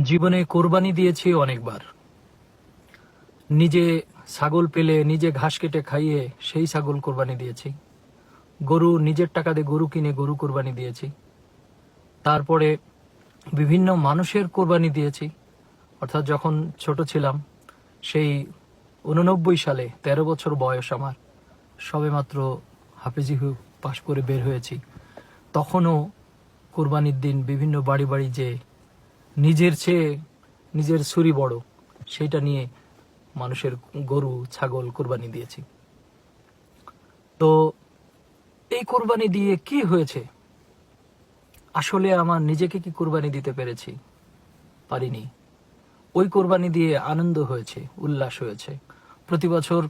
জীবনে কোরবানি দিয়েছি অনেকবার। নিজে ছাগল পেলে নিজে ঘাস কেটে খাইয়ে সেই ছাগল কোরবানি দিয়েছি। গরু নিজের টাকা দিয়ে গরু কিনে গরু কোরবানি দিয়েছি। তারপরে বিভিন্ন মানুষের কোরবানি দিয়েছি। অর্থাৎ যখন ছোট ছিলাম, সেই 89 সালে 13 বছর বয়স আমার, সবেমাত্র হাফেজি পাশ করে বের হয়েছি, তখনও কোরবানির দিন বিভিন্ন বাড়ি বাড়ি যে নিজের চেয়ে নিজের ছুরি বড় সেইটা নিয়ে মানুষের গরু ছাগল কোরবানি দিয়েছি। তো এই কোরবানি দিয়ে কি হয়েছে? আসলে আমার নিজেকে কি কোরবানি দিতে পেরেছি? পারিনি। ওই কোরবানি দিয়ে আনন্দ হয়েছে, উল্লাস হয়েছে। প্রতি বছর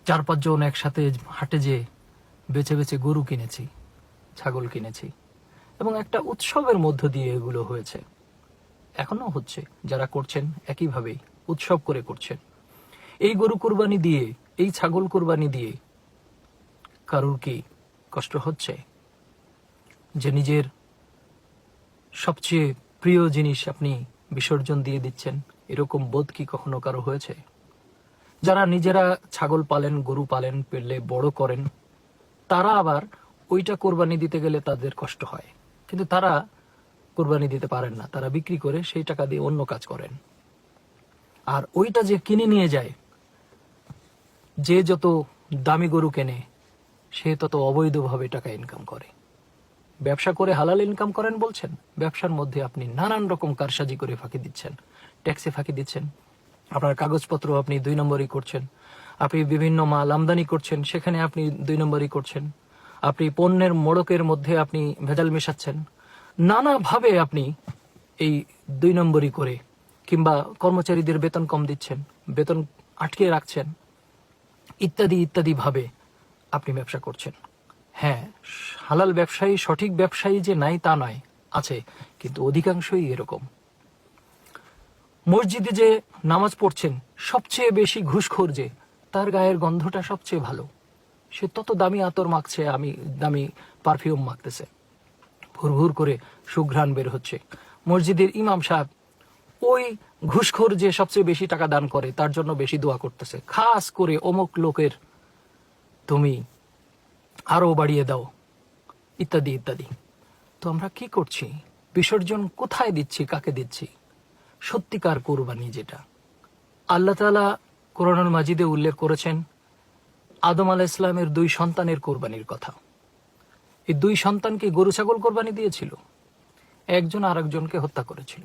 4-5 জন একসাথে হাটে যেয়ে বেছে বেছে গরু কিনেছি, ছাগল কিনেছি, এবং একটা উৎসবের মধ্য দিয়ে এগুলো হয়েছে। এখনো হচ্ছে, যারা করছেন একইভাবেই উৎসব করে করছেন। এই গরু কোরবানি দিয়ে, এই ছাগল কোরবানি দিয়ে কারুর কি কষ্ট হচ্ছে যে নিজের সবচেয়ে প্রিয় জিনিস আপনি বিসর্জন দিয়ে দিচ্ছেন? এরকম বোধ কি কখনো কারো হয়েছে? যারা নিজেরা ছাগল পালেন, গরু পালেন, পেলে বড় করেন, তারা আবার ওইটা কোরবানি দিতে গেলে তাদের কষ্ট হয়, কিন্তু তারা কোরবানি দিতে পারেন না। তারা বিক্রি করে সেই টাকা দিয়ে অন্য কাজ করেন। আর ওইটা যে কিনে নিয়ে যায়, যে যত দামি গরু কেনে সে তত অবৈধভাবে টাকা ইনকাম করে। ব্যবসা করে হালাল ইনকাম করেন বলছেন, ব্যবসার মধ্যে আপনি নানান রকম কারসাজি করে ফাঁকি দিচ্ছেন, ট্যাক্সে ফাঁকি দিচ্ছেন, আপনার কাগজপত্র আপনি 2 নম্বরই করছেন, আপনি বিভিন্ন মাল আমদানি করছেন, সেখানে আপনি 2 নম্বরই করছেন, আপনি পণ্যের মোড়কের মধ্যে আপনি ভেজাল মেশাচ্ছেন, নানাভাবে আপনি এই 2 নম্বরই করে, কিংবা কর্মচারীদের বেতন কম দিচ্ছেন, বেতন আটকে রাখছেন, ইত্যাদি ইত্যাদি ভাবে আপনি ব্যবসা করছেন। হ্যাঁ, হালাল ব্যবসায়ী, সঠিক ব্যবসায়ী যে নাই তা নয়, আছে, কিন্তু অধিকাংশই এরকম। মসজিদে যে নামাজ পড়ছেন, সবচেয়ে বেশি ঘুষখোর যে, তার গায়ের গন্ধটা সবচেয়ে ভালো, সে তত দামি আতর মাখছে, আমি দামি পারফিউম মাখতেছে, ভুরভুর করে সুঘ্রাণ বের হচ্ছে। মসজিদের ইমাম সাহেব ওই ঘুষখোর যে সবচেয়ে বেশি টাকা দান করে তার জন্য বেশি দোয়া করতেছে, খাস করে অমুক লোকের তুমি আরো বাড়িয়ে দাও, ইত্যাদি ইত্যাদি। তো আমরা কি করছি? বিসর্জন কোথায় দিচ্ছি, কাকে দিচ্ছি? সত্যিকার কোরবানি যেটা আল্লাহ তাআলা কোরআনুল মাজিদে উল্লেখ করেছেন, আদম আলাইহিস সালামের 2 সন্তানের কোরবানির কথা। এই 2 সন্তানকে গরু ছাগল কোরবানি দিয়েছিল, একজন আরেকজনকে হত্যা করেছিল।